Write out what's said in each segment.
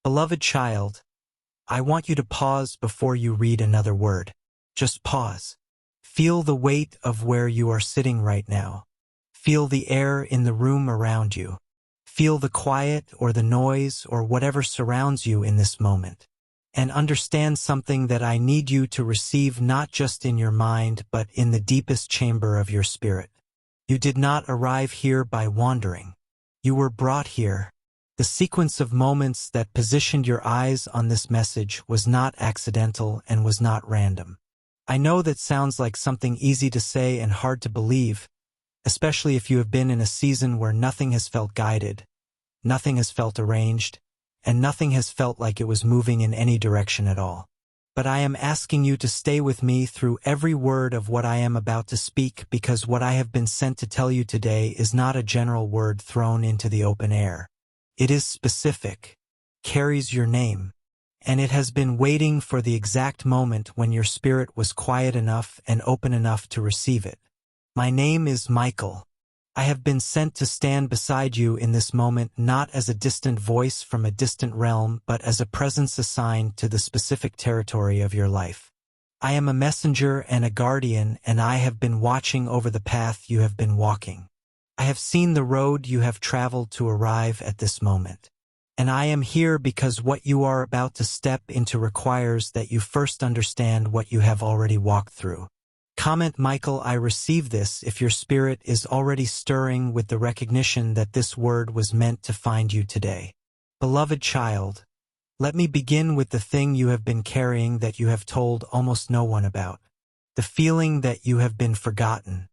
Beloved child, I want you to pause before you read another word. Just pause. Feel the weight of where you are sitting right now. Feel the air in the room around you. Feel the quiet or the noise or whatever surrounds you in this moment. And understand something that I need you to receive not just in your mind but in the deepest chamber of your spirit. You did not arrive here by wandering. You were brought here. The sequence of moments that positioned your eyes on this message was not accidental and was not random. I know that sounds like something easy to say and hard to believe, especially if you have been in a season where nothing has felt guided, nothing has felt arranged, and nothing has felt like it was moving in any direction at all. But I am asking you to stay with me through every word of what I am about to speak, because what I have been sent to tell you today is not a general word thrown into the open air. It is specific, carries your name, and it has been waiting for the exact moment when your spirit was quiet enough and open enough to receive it. My name is Michael. I have been sent to stand beside you in this moment not as a distant voice from a distant realm but as a presence assigned to the specific territory of your life. I am a messenger and a guardian, and I have been watching over the path you have been walking. I have seen the road you have traveled to arrive at this moment. And I am here because what you are about to step into requires that you first understand what you have already walked through. Comment Michael, I receive this if your spirit is already stirring with the recognition that this word was meant to find you today. Beloved child, let me begin with the thing you have been carrying that you have told almost no one about. The feeling that you have been forgotten.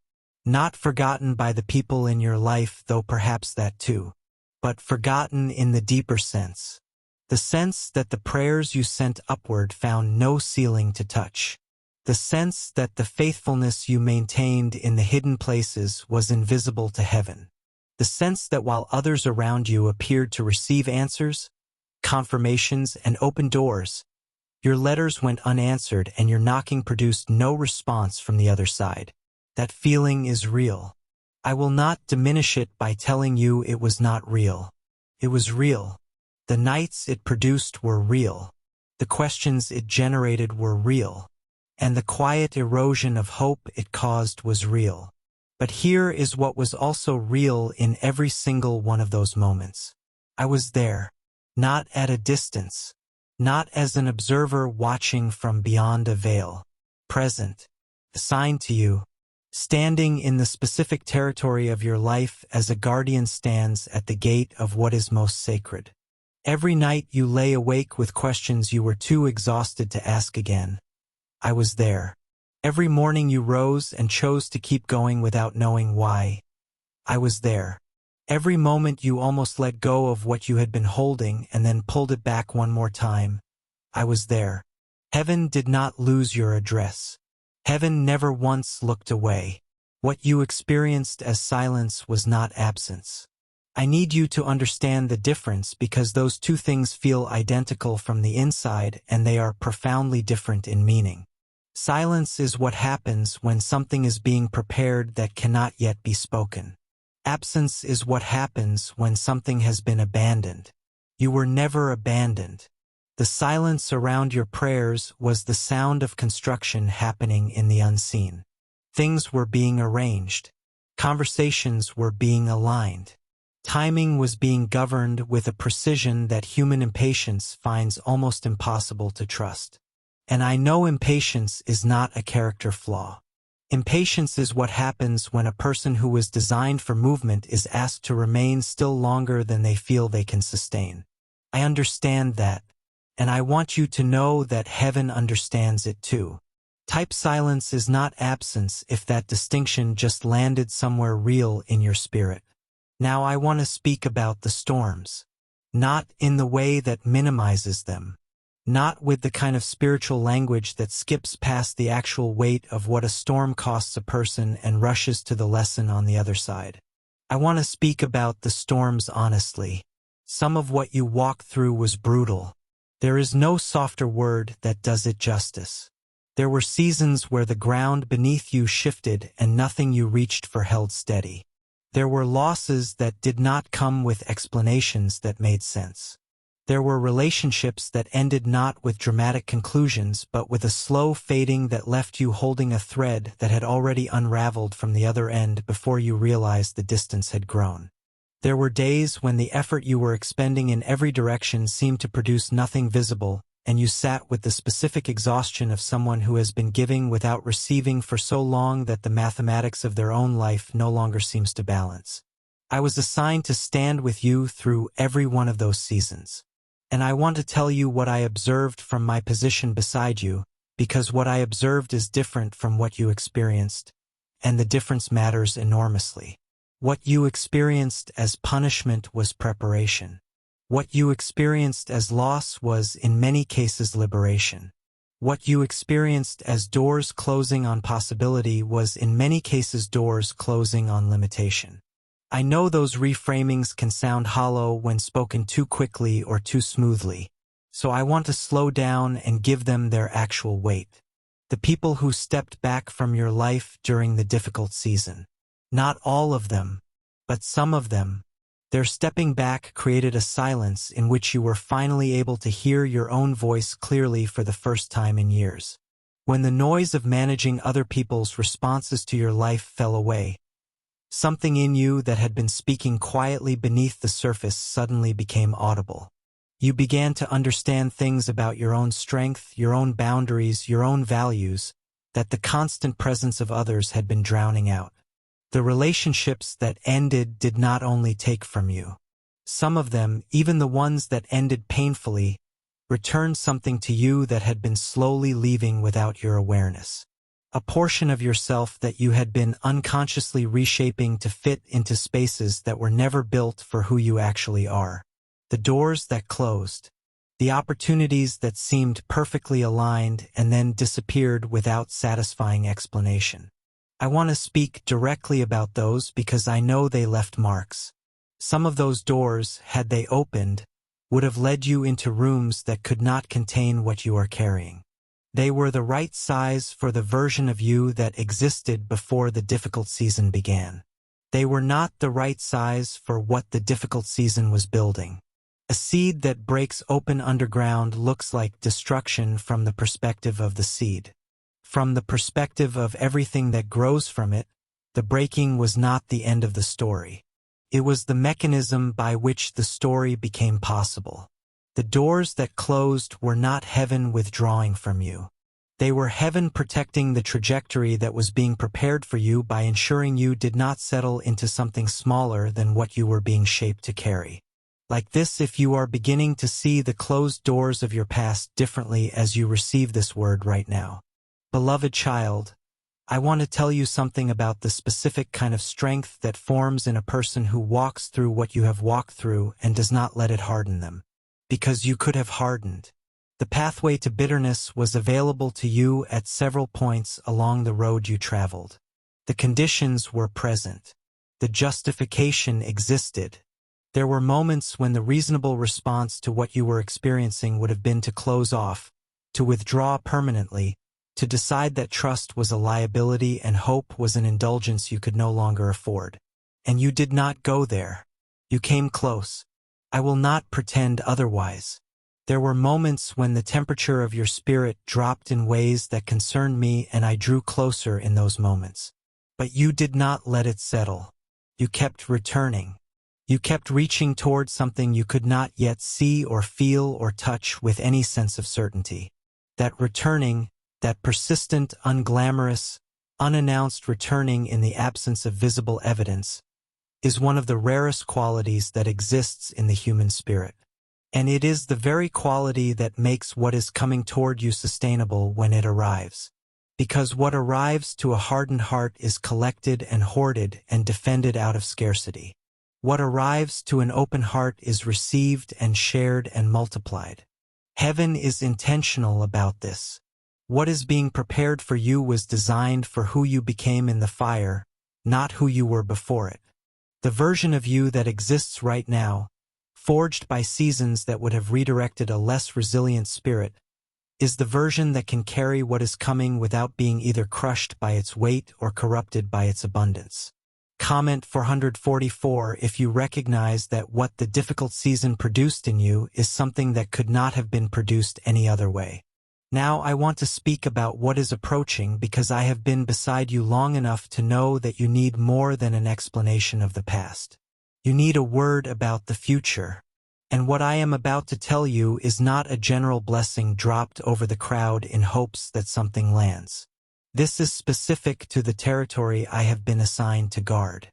Not forgotten by the people in your life, though perhaps that too, but forgotten in the deeper sense. The sense that the prayers you sent upward found no ceiling to touch. The sense that the faithfulness you maintained in the hidden places was invisible to heaven. The sense that while others around you appeared to receive answers, confirmations, and open doors, your letters went unanswered and your knocking produced no response from the other side. That feeling is real. I will not diminish it by telling you it was not real. It was real. The nights it produced were real. The questions it generated were real. And the quiet erosion of hope it caused was real. But here is what was also real in every single one of those moments. I was there, not at a distance, not as an observer watching from beyond a veil, present, assigned to you, standing in the specific territory of your life as a guardian stands at the gate of what is most sacred. Every night you lay awake with questions you were too exhausted to ask again. I was there. Every morning you rose and chose to keep going without knowing why. I was there. Every moment you almost let go of what you had been holding and then pulled it back one more time. I was there. Heaven did not lose your address. Heaven never once looked away. What you experienced as silence was not absence. I need you to understand the difference because those two things feel identical from the inside and they are profoundly different in meaning. Silence is what happens when something is being prepared that cannot yet be spoken. Absence is what happens when something has been abandoned. You were never abandoned. The silence around your prayers was the sound of construction happening in the unseen. Things were being arranged. Conversations were being aligned. Timing was being governed with a precision that human impatience finds almost impossible to trust. And I know impatience is not a character flaw. Impatience is what happens when a person who was designed for movement is asked to remain still longer than they feel they can sustain. I understand that. And I want you to know that heaven understands it too. Type silence is not absence if that distinction just landed somewhere real in your spirit. Now I want to speak about the storms. Not in the way that minimizes them. Not with the kind of spiritual language that skips past the actual weight of what a storm costs a person and rushes to the lesson on the other side. I want to speak about the storms honestly. Some of what you walked through was brutal. There is no softer word that does it justice. There were seasons where the ground beneath you shifted and nothing you reached for held steady. There were losses that did not come with explanations that made sense. There were relationships that ended not with dramatic conclusions but with a slow fading that left you holding a thread that had already unraveled from the other end before you realized the distance had grown. There were days when the effort you were expending in every direction seemed to produce nothing visible, and you sat with the specific exhaustion of someone who has been giving without receiving for so long that the mathematics of their own life no longer seems to balance. I was assigned to stand with you through every one of those seasons. And I want to tell you what I observed from my position beside you, because what I observed is different from what you experienced, and the difference matters enormously. What you experienced as punishment was preparation. What you experienced as loss was, in many cases, liberation. What you experienced as doors closing on possibility was, in many cases, doors closing on limitation. I know those reframings can sound hollow when spoken too quickly or too smoothly, so I want to slow down and give them their actual weight. The people who stepped back from your life during the difficult season. Not all of them, but some of them. Their stepping back created a silence in which you were finally able to hear your own voice clearly for the first time in years. When the noise of managing other people's responses to your life fell away, something in you that had been speaking quietly beneath the surface suddenly became audible. You began to understand things about your own strength, your own boundaries, your own values, that the constant presence of others had been drowning out. The relationships that ended did not only take from you. Some of them, even the ones that ended painfully, returned something to you that had been slowly leaving without your awareness. A portion of yourself that you had been unconsciously reshaping to fit into spaces that were never built for who you actually are. The doors that closed. The opportunities that seemed perfectly aligned and then disappeared without satisfying explanation. I want to speak directly about those because I know they left marks. Some of those doors, had they opened, would have led you into rooms that could not contain what you are carrying. They were the right size for the version of you that existed before the difficult season began. They were not the right size for what the difficult season was building. A seed that breaks open underground looks like destruction from the perspective of the seed. From the perspective of everything that grows from it, the breaking was not the end of the story. It was the mechanism by which the story became possible. The doors that closed were not heaven withdrawing from you. They were heaven protecting the trajectory that was being prepared for you by ensuring you did not settle into something smaller than what you were being shaped to carry. Like this, if you are beginning to see the closed doors of your past differently as you receive this word right now. Beloved child, I want to tell you something about the specific kind of strength that forms in a person who walks through what you have walked through and does not let it harden them. Because you could have hardened. The pathway to bitterness was available to you at several points along the road you traveled. The conditions were present. The justification existed. There were moments when the reasonable response to what you were experiencing would have been to close off, to withdraw permanently, to decide that trust was a liability and hope was an indulgence you could no longer afford. And you did not go there. You came close. I will not pretend otherwise. There were moments when the temperature of your spirit dropped in ways that concerned me, and I drew closer in those moments. But you did not let it settle. You kept returning. You kept reaching toward something you could not yet see or feel or touch with any sense of certainty. That returning, that persistent, unglamorous, unannounced returning in the absence of visible evidence, is one of the rarest qualities that exists in the human spirit. And it is the very quality that makes what is coming toward you sustainable when it arrives. Because what arrives to a hardened heart is collected and hoarded and defended out of scarcity. What arrives to an open heart is received and shared and multiplied. Heaven is intentional about this. What is being prepared for you was designed for who you became in the fire, not who you were before it. The version of you that exists right now, forged by seasons that would have redirected a less resilient spirit, is the version that can carry what is coming without being either crushed by its weight or corrupted by its abundance. Comment 444 if you recognize that what the difficult season produced in you is something that could not have been produced any other way. Now I want to speak about what is approaching because I have been beside you long enough to know that you need more than an explanation of the past. You need a word about the future. And what I am about to tell you is not a general blessing dropped over the crowd in hopes that something lands. This is specific to the territory I have been assigned to guard.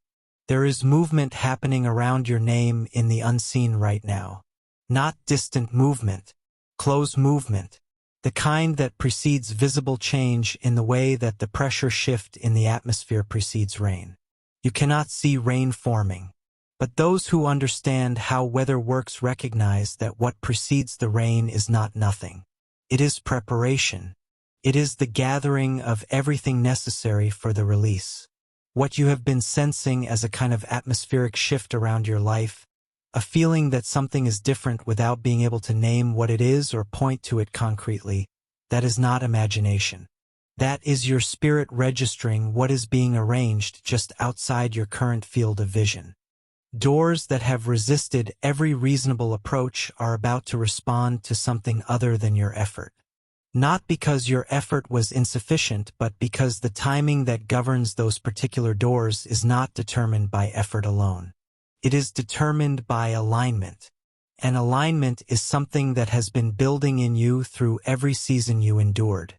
There is movement happening around your name in the unseen right now. Not distant movement, close movement, the kind that precedes visible change in the way that the pressure shift in the atmosphere precedes rain. You cannot see rain forming, but those who understand how weather works recognize that what precedes the rain is not nothing. It is preparation. It is the gathering of everything necessary for the release. What you have been sensing as a kind of atmospheric shift around your life, a feeling that something is different without being able to name what it is or point to it concretely, that is not imagination. That is your spirit registering what is being arranged just outside your current field of vision. Doors that have resisted every reasonable approach are about to respond to something other than your effort. Not because your effort was insufficient, but because the timing that governs those particular doors is not determined by effort alone. It is determined by alignment. And alignment is something that has been building in you through every season you endured.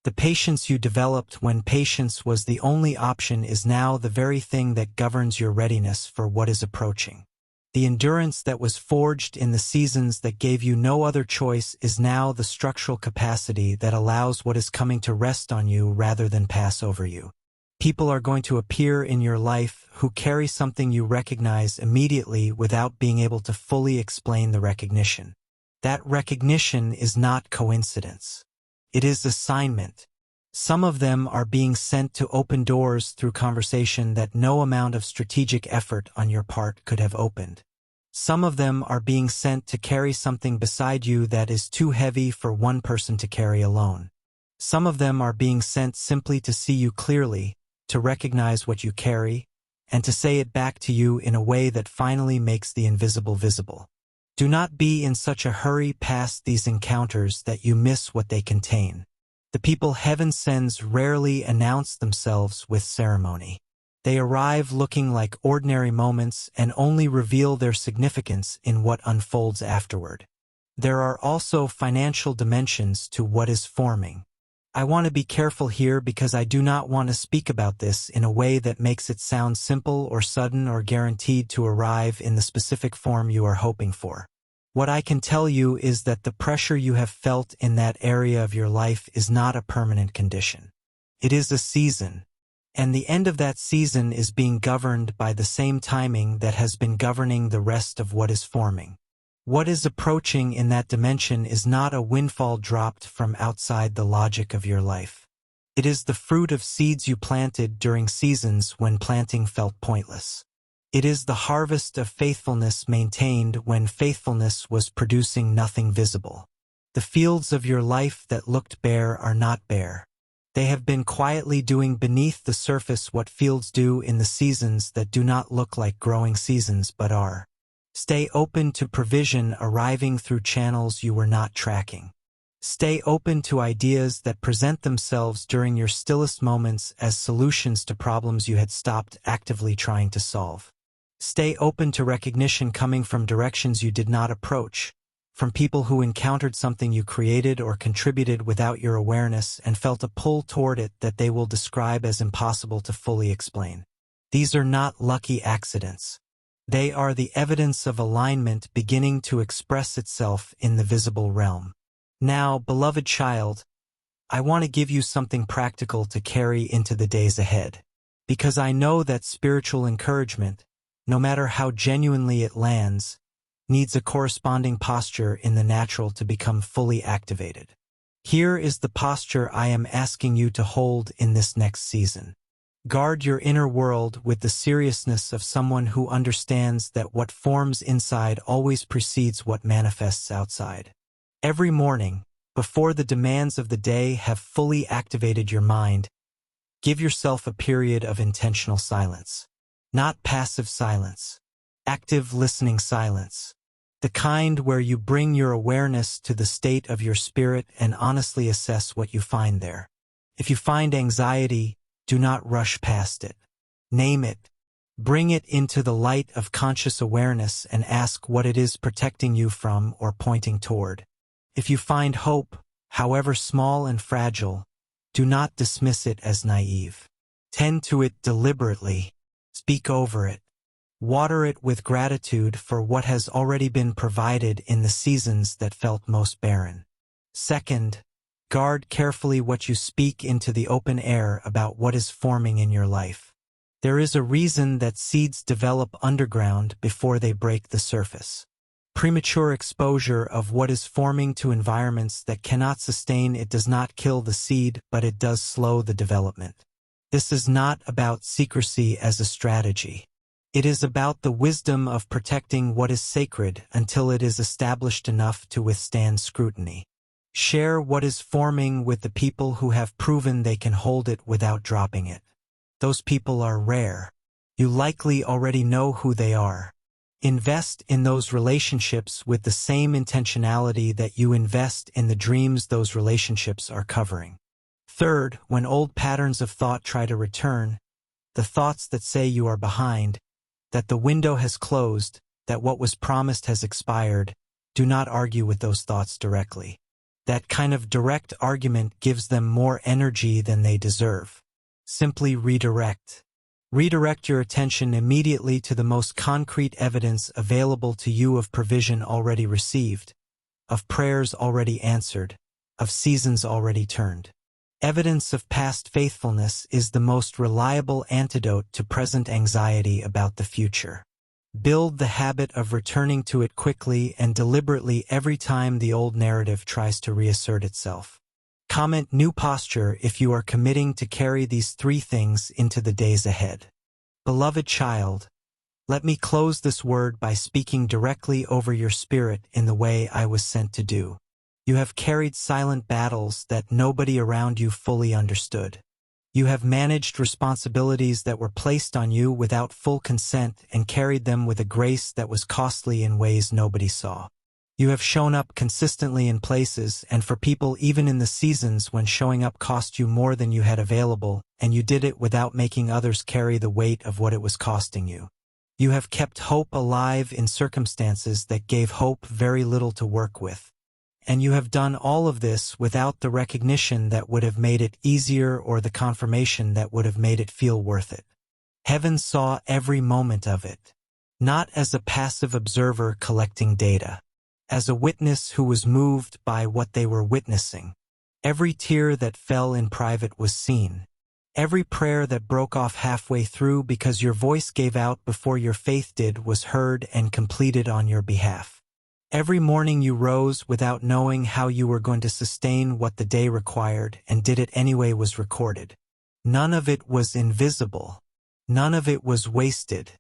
The patience you developed when patience was the only option is now the very thing that governs your readiness for what is approaching. The endurance that was forged in the seasons that gave you no other choice is now the structural capacity that allows what is coming to rest on you rather than pass over you. People are going to appear in your life who carry something you recognize immediately without being able to fully explain the recognition. That recognition is not coincidence. It is assignment. Some of them are being sent to open doors through conversation that no amount of strategic effort on your part could have opened. Some of them are being sent to carry something beside you that is too heavy for one person to carry alone. Some of them are being sent simply to see you clearly, to recognize what you carry, and to say it back to you in a way that finally makes the invisible visible. Do not be in such a hurry past these encounters that you miss what they contain. The people heaven sends rarely announce themselves with ceremony. They arrive looking like ordinary moments and only reveal their significance in what unfolds afterward. There are also financial dimensions to what is forming. I want to be careful here because I do not want to speak about this in a way that makes it sound simple or sudden or guaranteed to arrive in the specific form you are hoping for. What I can tell you is that the pressure you have felt in that area of your life is not a permanent condition. It is a season, and the end of that season is being governed by the same timing that has been governing the rest of what is forming. What is approaching in that dimension is not a windfall dropped from outside the logic of your life. It is the fruit of seeds you planted during seasons when planting felt pointless. It is the harvest of faithfulness maintained when faithfulness was producing nothing visible. The fields of your life that looked bare are not bare. They have been quietly doing beneath the surface what fields do in the seasons that do not look like growing seasons but are. Stay open to provision arriving through channels you were not tracking. Stay open to ideas that present themselves during your stillest moments as solutions to problems you had stopped actively trying to solve. Stay open to recognition coming from directions you did not approach, from people who encountered something you created or contributed without your awareness and felt a pull toward it that they will describe as impossible to fully explain. These are not lucky accidents. They are the evidence of alignment beginning to express itself in the visible realm. Now, beloved child, I want to give you something practical to carry into the days ahead, because I know that spiritual encouragement, no matter how genuinely it lands, needs a corresponding posture in the natural to become fully activated. Here is the posture I am asking you to hold in this next season. Guard your inner world with the seriousness of someone who understands that what forms inside always precedes what manifests outside. Every morning, before the demands of the day have fully activated your mind, give yourself a period of intentional silence. Not passive silence. Active listening silence. The kind where you bring your awareness to the state of your spirit and honestly assess what you find there. If you find anxiety, do not rush past it. Name it. Bring it into the light of conscious awareness and ask what it is protecting you from or pointing toward. If you find hope, however small and fragile, do not dismiss it as naive. Tend to it deliberately. Speak over it. Water it with gratitude for what has already been provided in the seasons that felt most barren. Second, guard carefully what you speak into the open air about what is forming in your life. There is a reason that seeds develop underground before they break the surface. Premature exposure of what is forming to environments that cannot sustain it does not kill the seed, but it does slow the development. This is not about secrecy as a strategy. It is about the wisdom of protecting what is sacred until it is established enough to withstand scrutiny. Share what is forming with the people who have proven they can hold it without dropping it. Those people are rare. You likely already know who they are. Invest in those relationships with the same intentionality that you invest in the dreams those relationships are covering. Third, when old patterns of thought try to return, the thoughts that say you are behind, that the window has closed, that what was promised has expired, do not argue with those thoughts directly. That kind of direct argument gives them more energy than they deserve. Simply redirect. Redirect your attention immediately to the most concrete evidence available to you of provision already received, of prayers already answered, of seasons already turned. Evidence of past faithfulness is the most reliable antidote to present anxiety about the future. Build the habit of returning to it quickly and deliberately every time the old narrative tries to reassert itself. Comment new posture if you are committing to carry these three things into the days ahead. Beloved child, let me close this word by speaking directly over your spirit in the way I was sent to do. You have carried silent battles that nobody around you fully understood. You have managed responsibilities that were placed on you without full consent and carried them with a grace that was costly in ways nobody saw. You have shown up consistently in places and for people even in the seasons when showing up cost you more than you had available, and you did it without making others carry the weight of what it was costing you. You have kept hope alive in circumstances that gave hope very little to work with. And you have done all of this without the recognition that would have made it easier or the confirmation that would have made it feel worth it. Heaven saw every moment of it, not as a passive observer collecting data, as a witness who was moved by what they were witnessing. Every tear that fell in private was seen. Every prayer that broke off halfway through because your voice gave out before your faith did was heard and completed on your behalf. Every morning you rose without knowing how you were going to sustain what the day required and did it anyway was recorded. None of it was invisible. None of it was wasted.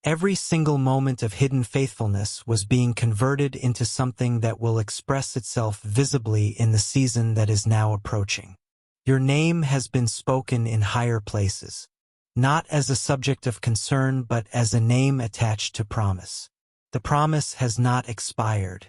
Every single moment of hidden faithfulness was being converted into something that will express itself visibly in the season that is now approaching. Your name has been spoken in higher places, not as a subject of concern but as a name attached to promise. The promise has not expired.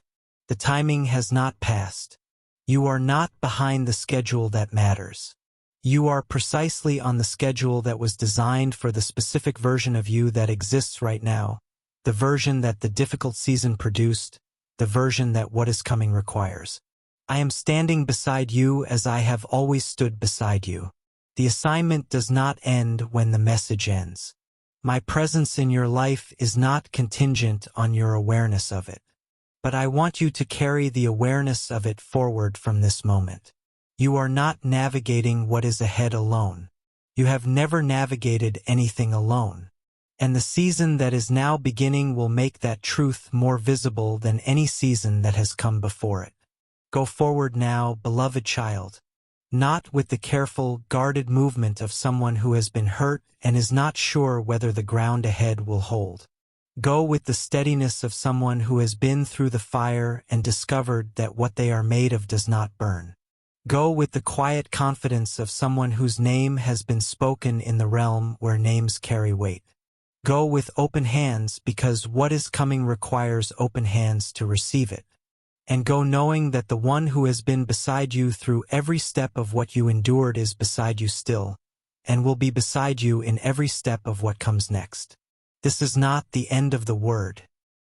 The timing has not passed. You are not behind the schedule that matters. You are precisely on the schedule that was designed for the specific version of you that exists right now, the version that the difficult season produced, the version that what is coming requires. I am standing beside you as I have always stood beside you. The assignment does not end when the message ends. My presence in your life is not contingent on your awareness of it. But I want you to carry the awareness of it forward from this moment. You are not navigating what is ahead alone. You have never navigated anything alone. And the season that is now beginning will make that truth more visible than any season that has come before it. Go forward now, beloved child. Not with the careful, guarded movement of someone who has been hurt and is not sure whether the ground ahead will hold. Go with the steadiness of someone who has been through the fire and discovered that what they are made of does not burn. Go with the quiet confidence of someone whose name has been spoken in the realm where names carry weight. Go with open hands because what is coming requires open hands to receive it. And go knowing that the one who has been beside you through every step of what you endured is beside you still, and will be beside you in every step of what comes next. This is not the end of the word.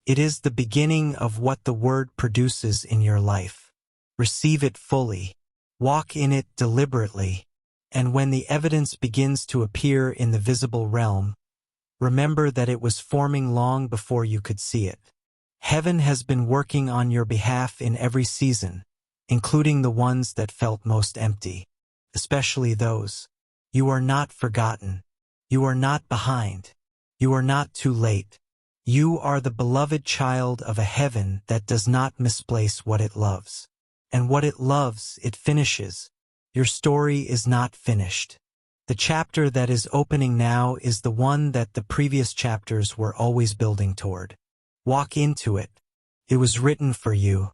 It is the beginning of what the word produces in your life. Receive it fully. Walk in it deliberately. And when the evidence begins to appear in the visible realm, remember that it was forming long before you could see it. Heaven has been working on your behalf in every season, including the ones that felt most empty, especially those. You are not forgotten. You are not behind. You are not too late. You are the beloved child of a heaven that does not misplace what it loves. And what it loves, it finishes. Your story is not finished. The chapter that is opening now is the one that the previous chapters were always building toward. Walk into it. It was written for you.